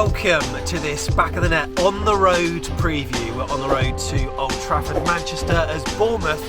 Welcome to this Back of the Net on the road preview. We're on the road to Old Trafford, Manchester, as Bournemouth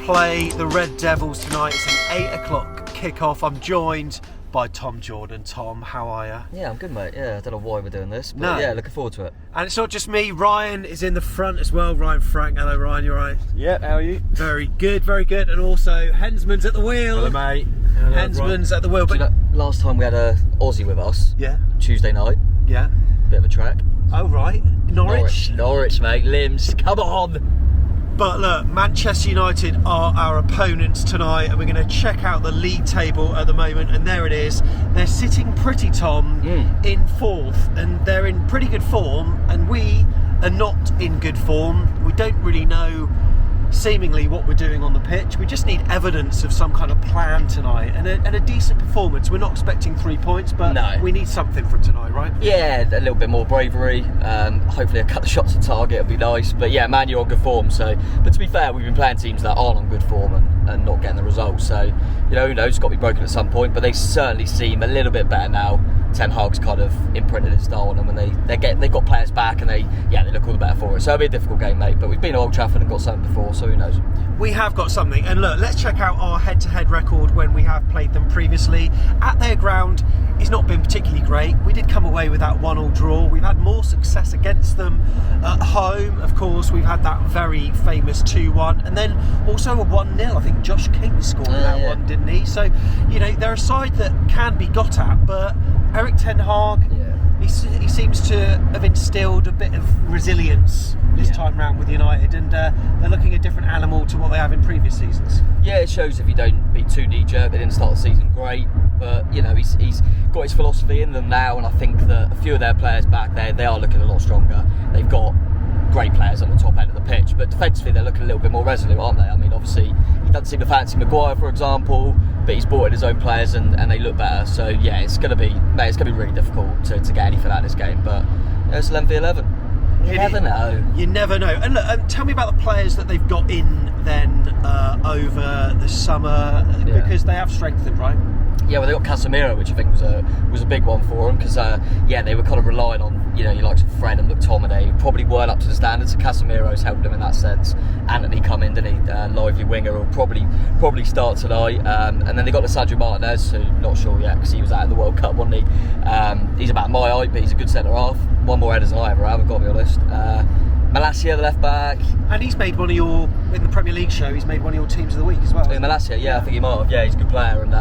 play the Red Devils tonight. It's an 8 o'clock kick-off. I'm joined by Tom Jordan. Tom, how are you? Yeah, I'm good, mate. Yeah, I don't know why we're doing this, but yeah, looking forward to it. And it's not just me. Ryan is in the front as well. Ryan Frank. Hello, Ryan. You all right? Yeah, how are you? Very good, very good. And also, Hensman's at the wheel. Hello, mate. Hensman's at the wheel. But last time we had a Aussie with us. Yeah. Tuesday night. Yeah. Bit of a track. Oh, right. Norwich, mate. Limbs. Come on. But look, Manchester United are our opponents tonight, and we're going to check out the league table at the moment, and there it is. They're sitting pretty, Tom, in fourth, and they're in pretty good form, and we are not in good form. We don't really know seemingly what we're doing on the pitch. We just need evidence of some kind of plan tonight, and a decent performance. We're not expecting 3 points, but we need something from tonight, right? Yeah, a little bit more bravery. Hopefully a couple of shots on target would be nice. But yeah, Man, you're on good form. But to be fair, we've been playing teams that aren't on good form and not getting the results. So, you know, who knows, it's got to be broken at some point. But they certainly seem a little bit better now. Ten Hag's kind of imprinted his style on them, and they've got players back, and they look all the better for it. So it'll be a difficult game, mate. But we've been at Old Trafford and got something before, so who knows? We have got something, and look, let's check out our head-to-head record when we have played them previously. At their ground, it's not been particularly great. We did come away with that 1-1 draw. We've had more success against them at home. Of course, we've had that very famous 2-1, and then also a 1-0. I think Josh King scored that one, didn't he? So, you know, they're a side that can be got at, but Erik Ten Tag, he seems to have instilled a bit of resilience this time round with United, and they're looking a different animal to what they have in previous seasons. Yeah, it shows if you don't be too knee-jerk. They didn't start the season great, but you know, he's got his philosophy in them now, and I think that a few of their players back there, they are looking a lot stronger. They've got great players on the top end of the pitch, but defensively they're looking a little bit more resolute, aren't they? I mean, obviously he doesn't seem to fancy Maguire, for example, but he's brought in his own players and they look better. So yeah, it's going to be really difficult to get anything out of this game, but it's 11v11. You never know. You never know. And look, tell me about the players that they've got in then over the summer, because they have strengthened, right? Yeah, well, they got Casemiro, which I think was a big one for them, because they were kind of relying on, you know, you like Fred and McTominay, who probably weren't up to the standards. So Casemiro's helped them in that sense. Anthony come in, didn't he? Lively winger, will probably start tonight. And then they got Lisandro Martinez, who not sure yet because he was out of the World Cup, wasn't he? He's about my height, but he's a good centre half. One more headers than I ever have, I've got to be honest. Malacia, the left back, and he's made one of your, in the Premier League show, he's made one of your teams of the week as well. Malacia, I think he might have. Yeah, he's a good player, and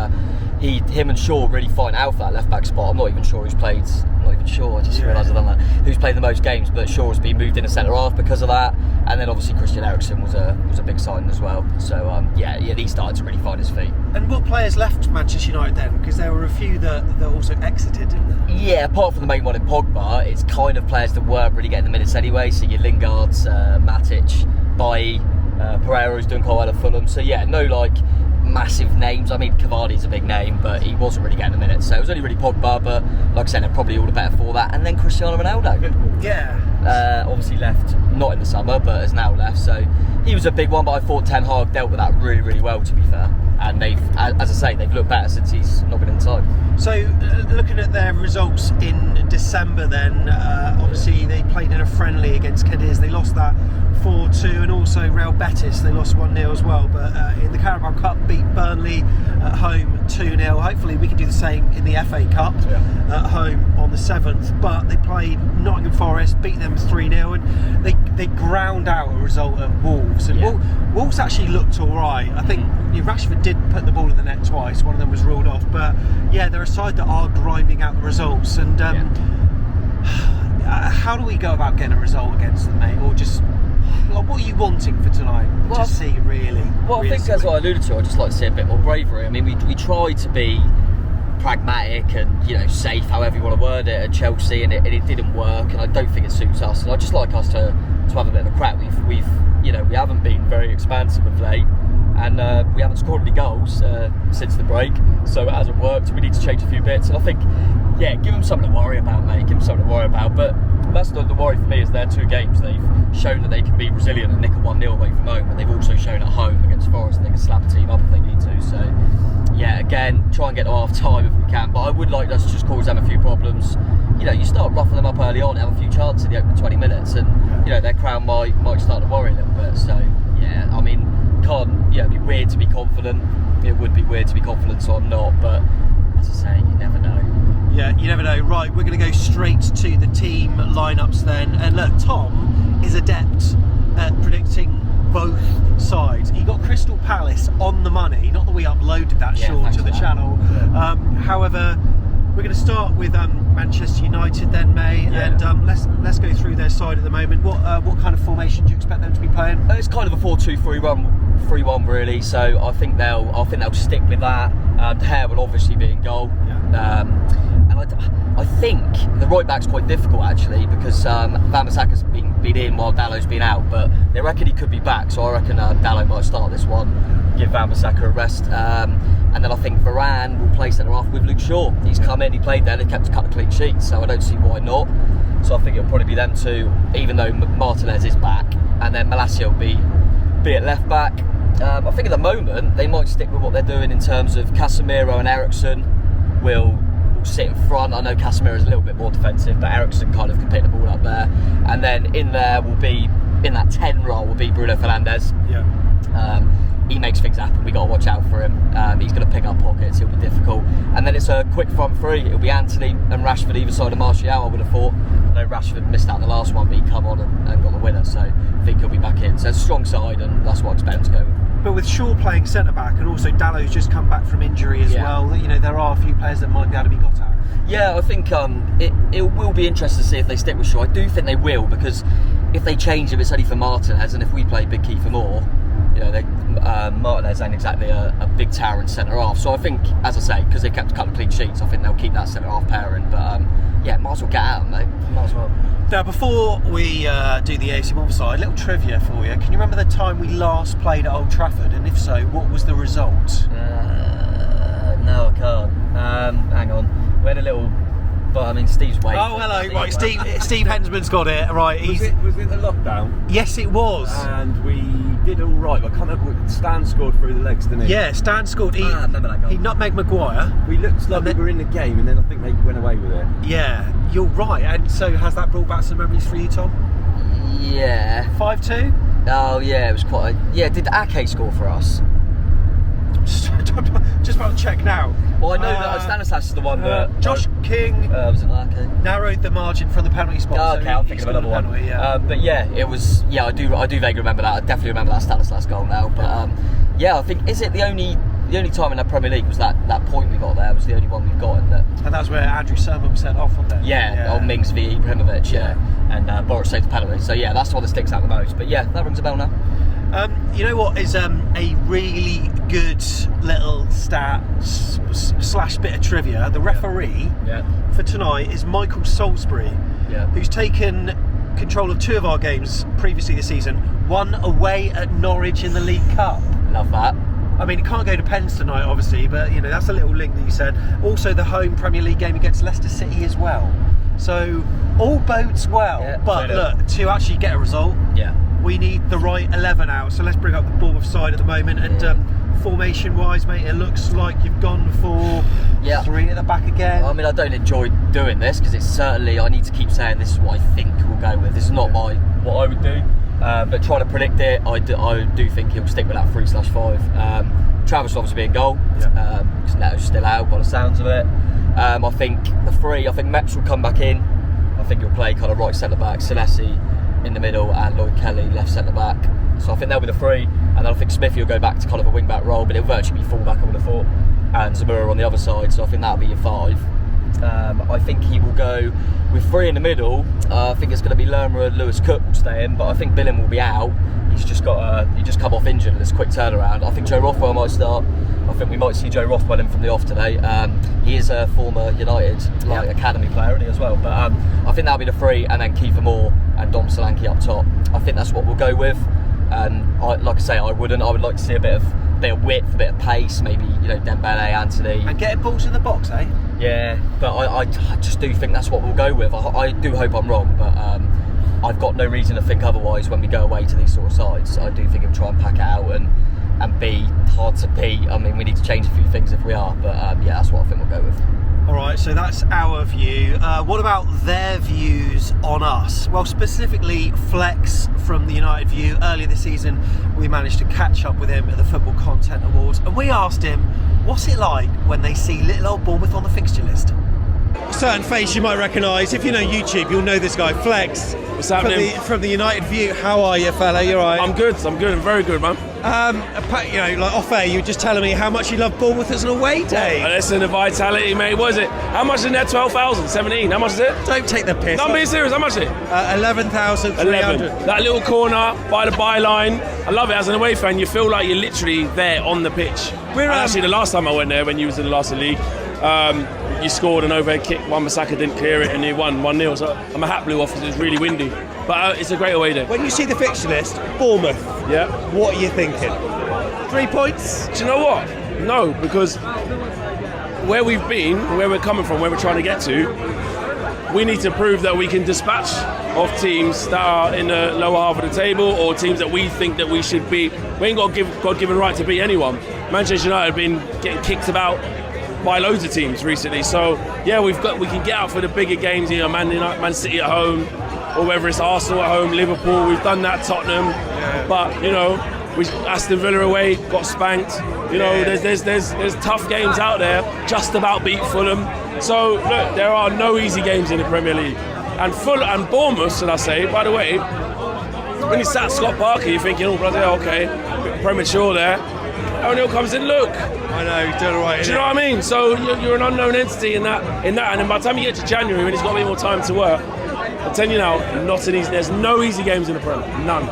him and Shaw really find out for that left back spot. I'm not even sure who's played. I'm not even sure. I just realised I've done that. Who's played the most games? But Shaw has been moved in a centre half because of that, and then obviously Christian Eriksen was a big sign as well. So he's started to really find his feet. And what players left Manchester United then? Because there were a few that also exited, didn't there? Yeah, apart from the main one in Pogba, it's kind of players that weren't really getting the minutes anyway. So your Lingards, Matic, Bailly, Pereira's doing quite well at Fulham. So yeah, no massive names. I mean, Cavani's a big name, but he wasn't really getting the minutes. So it was only really Pogba, but like I said, they're probably all the better for that. And then Cristiano Ronaldo. Yeah. Obviously left, not in the summer, but has now left. So he was a big one, but I thought Ten Hag dealt with that really, really well, to be fair. And they've, as I say, they've looked better since he's not been inside. So, looking at their results in December then, obviously they played in a friendly against Cadiz. They lost that 4-2, and also Real Betis, they lost 1-0 as well. But in the Carabao Cup, beat Burnley at home 2-0. Hopefully we can do the same in the FA Cup at home on the 7th. But they played Nottingham Forest, beat them 3-0, and they ground out a result at Wolves. And Wolves actually looked alright. I think Rashford did put the ball in the net twice. One of them was ruled off. But yeah, they're a side that are grinding out the results. And how do we go about getting a result against them, mate? Or just, what are you wanting for tonight to see, really? Well, I think that's what I alluded to. I'd just like to see a bit more bravery. I mean, we tried to be pragmatic and, you know, safe, however you want to word it, at Chelsea, and it didn't work, and I don't think it suits us. And I'd just like us to have a bit of a crack. We haven't been very expansive of late, and we haven't scored any goals since the break, so it hasn't worked. We need to change a few bits, and I think, give them something to worry about, mate. Give them something to worry about. But that's not the worry for me. Is their two games they've shown that they can be resilient and nick a 1-0 away from home, but they've also shown at home against Forest they can slap a team up if they need to. So again, try and get to half time if we can. But I would like us to just cause them a few problems. You know, you start roughing them up early on, have a few chances in the opening 20 minutes, and you know their crown might start to worry a little bit. So yeah, I mean, it'd be weird to be confident. It would be weird to be confident, so I'm not. But as I say, you never know. Yeah, you never know. Right, we're going to go straight to the team lineups then. And look, Tom is adept at predicting both sides. He got Crystal Palace on the money. Not that we uploaded that short to the channel. Yeah. However, we're going to start with Manchester United then, May, and let's go through their side at the moment. What kind of formation do you expect them to be playing? It's kind of a 4-2-3-1 really. So I think they'll stick with that. De Gea will obviously be in goal. Yeah. And I think the right back's quite difficult actually, because Wan-Bissaka's been in while Dallow's been out, but they reckon he could be back, so I reckon Dallow might start this one, give Wan-Bissaka a rest, and then I think Varane will play centre half with Luke Shaw. He's come in, he played there, they kept a couple of clean sheets, so I don't see why not. So I think it'll probably be them two, even though Martinez is back, and then Malacia will be at left back. I think at the moment they might stick with what they're doing in terms of Casemiro and Eriksen will sit in front. I know Casemiro is a little bit more defensive, but Eriksen kind of can pick the ball up there. And then in there will be, in that 10 role, will be Bruno Fernandes. Yeah. He makes things happen. We got to watch out for him. He's going to pick up pockets. He'll be difficult. And then it's a quick front three. It'll be Anthony and Rashford either side of Martial. I would have thought. I know Rashford missed out the last one, but he come on and got the winner. So I think he'll be back in. So it's a strong side, and that's what I expect him to go with. But with Shaw playing centre back, and also Dallow's just come back from injury as well, you know, there are a few players that might be able to be got at. Yeah, I think it will be interesting to see if they stick with Shaw. I do think they will, because if they change him, it's only for Martinez, and if we play Big Kiefer Moore, you know, Martinez ain't exactly a big tower in centre half. So I think, as I say, because they kept a couple of clean sheets, I think they'll keep that centre half pairing. But yeah, might as well get out, mate. Might as well. Now, before we do the AFC Bournemouth side, a little trivia for you. Can you remember the time we last played at Old Trafford? And if so, what was the result? No, I can't. Hang on. We had a little... But I mean, Steve's waiting. Oh, hello. Right, Steve Hensman's got it. Right. Was it the lockdown? Yes, it was. And we did all right. But I can't remember. Stan scored through the legs, didn't he? Yeah, Stan scored. I remember that goal. He nutmegged Maguire. We looked like we were in the game, and then I think they went away with it. Yeah, you're right. And so, has that brought back some memories for you, Tom? Yeah. 5-2? Oh, yeah. It was quite. Did Ake score for us? Just about to check now. Well, I know that Stanislas is the one that Josh King was it Ake? Narrowed the margin from the penalty spot. Oh, okay, I'm thinking of another one. Penalty, but yeah, it was. Yeah, I do vaguely remember that. I definitely remember that Stanislas goal now. But I think is it the only time in the Premier League was that point we got there was the only one we've got in that. And that's where Andrew Sermon was sent off on there. Yeah, old Mings v Ibrahimovic. Yeah, and Boris saved the penalty. So yeah, that's the one that sticks out the most. But yeah, that rings a bell now. You know what is a really good little stat / bit of trivia? The referee for tonight is Michael Salisbury, who's taken control of 2 of our games previously this season, one away at Norwich in the League Cup. Love that. I mean, it can't go to pens tonight, obviously, but you know that's a little link that you said. Also, the home Premier League game against Leicester City as well. So all bodes well. Yeah, but look, to actually get a result, we need the right 11 out. So let's bring up the Bournemouth side at the moment. And formation-wise, mate, it looks like you've gone for 3 at the back again. I mean, I don't enjoy doing this because it's certainly, I need to keep saying this is what I think we'll go with. This is not what I would do. But trying to predict it, I do think he'll stick with that 3/5. Travis obviously be in goal because Neto's still out by the sounds of it. I think the 3, I think Meps will come back in. I think he'll play kind of right centre back, Senesi in the middle and Lloyd Kelly left centre back. So I think they'll be the 3, and then I think Smithy will go back to kind of a wing back role, but it'll virtually be full back, I would have thought, and Zamora on the other side. So I think that'll be your 5. I think he will go with 3 in the middle. I think it's going to be Lerma and Lewis Cook will stay in, but I think Billing will be out. He's just come off injured in this quick turnaround. I think Joe Rothwell might start. I think we might see Joe Rothwell in from the off today. He is a former United academy player, isn't he, as well? But I think that'll be the 3, and then Kiefer Moore and Dom Solanke up top. I think that's what we'll go with. And like I say, I would like to see a bit of width, a bit of pace, maybe Dembele, Anthony, and getting balls in the box, eh? Yeah, but I just do think that's what we'll go with. I do hope I'm wrong, but I've got no reason to think otherwise when we go away to these sort of sides. I do think he'll try and pack it out and be hard to beat. I mean, we need to change a few things if we are, but that's what I think we'll go with. All right, Right, so that's our view. What about their views on us? Well, specifically Flex from the United View. Earlier this season, we managed to catch up with him at the Football Content Awards, and we asked him, what's it like when they see little old Bournemouth on the fixture list? A certain face you might recognise. If you know YouTube, you'll know this guy, Flex. What's happening? From the United View. How are you, fella? You all right? I'm good, very good, man. You know, like off air, you were just telling me how much you love Bournemouth as an away day. Listen, the vitality, mate. What is it? How much is in there? 12,000? 17? How much is it? Don't take the piss. No, I'm being serious. How much is it? 11,300. That little corner by the byline. I love it. As an away fan, you feel like you're literally there on the pitch. Actually, the last time I went there, when you was in the last league, you scored an overhead kick, Wan-Bissaka didn't clear it, and you won 1-0. So I'm a hat blue off because it's really windy. But it's a great away day. When you see the fixture list, Bournemouth, yeah, what are you thinking? 3 points? Do you know what? No, because where we've been, where we're coming from, where we're trying to get to, we need to prove that we can dispatch of teams that are in the lower half of the table or teams that we think that we should beat. We ain't got God-given right to beat anyone. Manchester United have been getting kicked about by loads of teams recently. So yeah, we can get out for the bigger games, you know, Man City at home, or whether it's Arsenal at home, Liverpool. We've done that, Tottenham. Yeah. But you know, Aston Villa away got spanked. You know, there's tough games out there. Just about beat Fulham. So look, there are no easy games in the Premier League. And Bournemouth, should I say? By the way, when you sat Scott Parker, you're thinking, oh bloody hell, okay, a bit premature there. O'Neill comes in, look. I know, he's doing all right. Do you know what I mean? So you're an unknown entity in that, and then by the time you get to January, when he's got a bit more time to work, I'm telling you now, there's no easy games in the Premier, none.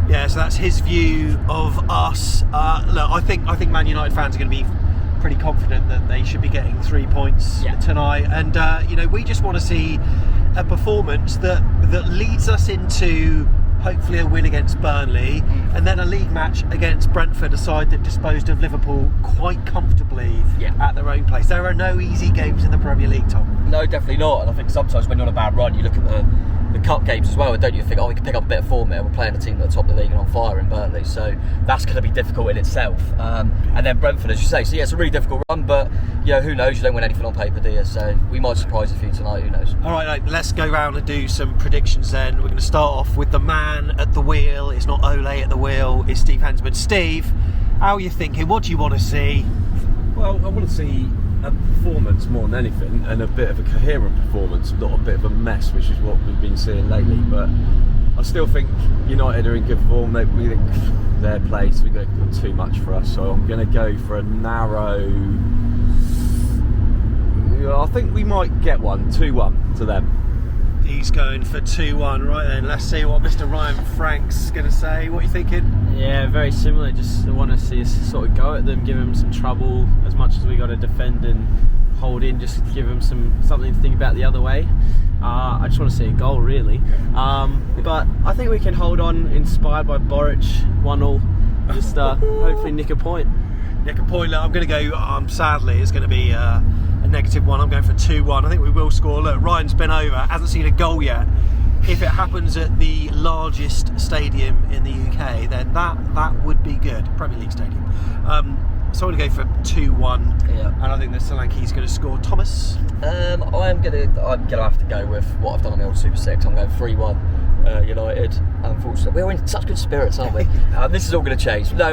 Yeah, so that's his view of us. Look, I think Man United fans are going to be pretty confident that they should be getting 3 points tonight, and you know, we just want to see a performance that leads us into hopefully a win against Burnley, and then a league match against Brentford, a side that disposed of Liverpool quite comfortably at their own place. There are no easy games in the Premier League, Tom. No, definitely not. And I think sometimes when you're on a bad run, you look at the cup games as well, and don't you think, oh, we can pick up a bit of form here. We're playing a team at the top of the league and on fire in Burnley, so that's going to be difficult in itself. And then Brentford, as you say, so yeah, it's a really difficult run, but you know, who knows? You don't win anything on paper, do you? So we might surprise a few tonight. Who knows? All right, let's go round and do some predictions. Then we're going to start off with the man at the wheel. It's not Ole at the wheel. It's Steve Hensman. Steve, how are you thinking? What do you want to see? Well, I want to see a performance more than anything, and a bit of a coherent performance, not a bit of a mess, which is what we've been seeing lately. But I still think United are in good form. We think their place, we got too much for us, so I'm going to go for a narrow. I think we might get 2-1 to them. He's going for 2-1. Right then, let's see what Mr. Ryan Frank's going to say. What are you thinking? Yeah, very similar. Just want to see us sort of go at them, give them some trouble as much as we got to defend and hold in. Just give them something to think about the other way. I just want to see a goal, really. But I think we can hold on, inspired by Boric, 1-0. Just hopefully nick a point. Nick a point. Look, I'm going to go. Sadly, it's going to be a -1. I'm going for 2-1. I think we will score. Look, Ryan's been over, hasn't seen a goal yet. If it happens at the largest stadium in the UK, then that would be good. Premier League stadium. So I'm going to go for 2-1, and I think that Solanke's going to score. Thomas? I'm gonna have to go with what I've done on the old Super 6. I'm going 3-1 United. Unfortunately, we're in such good spirits, aren't we? This is all going to change. No,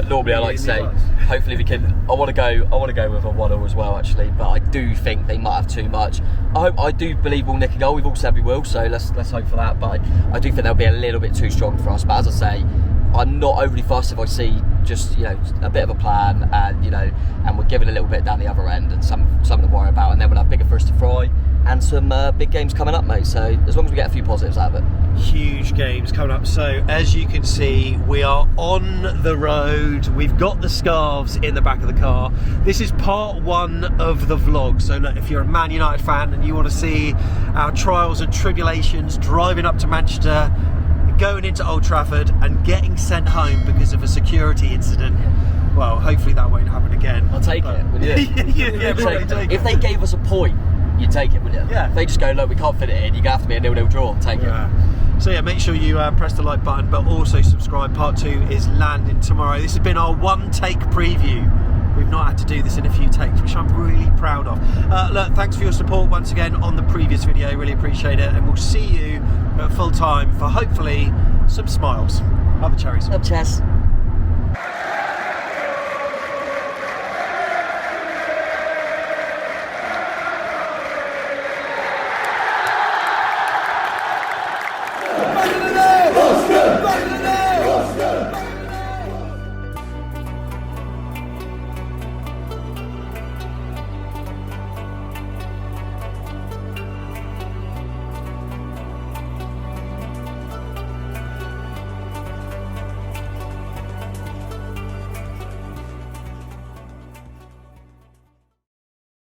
normally I like to say, hopefully we can. I want to go with a 1-0 as well, actually. But I do think they might have too much. I do believe we'll nick a goal. We've all said we will, so let's hope for that. But I do think they'll be a little bit too strong for us. But as I say, I'm not overly fussed if I see just a bit of a plan, and we're giving a little bit down the other end and something to worry about, and then we'll have bigger fish to fry and some big games coming up, mate. So as long as we get a few positives out of it. Huge games coming up. So as you can see, we are on the road. We've got the scarves in the back of the car. This is part 1 of the vlog. So look, if you're a Man United fan and you want to see our trials and tribulations driving up to Manchester, going into Old Trafford and getting sent home because of a security incident, well, hopefully that won't happen again. I'll take it, will you? If they gave us a point, you'd take it, would you? Yeah. If they just go, look, we can't fit it in, you're going to have to be a 0-0 draw, take it. So yeah, make sure you press the like button, but also subscribe. Part 2 is landing tomorrow. This has been our one take preview we've not had to do this in a few takes, which I'm really proud of. Look, thanks for your support once again on the previous video, really appreciate it, and we'll see you at full time for hopefully some smiles. Love the Cherries. Up, Chess.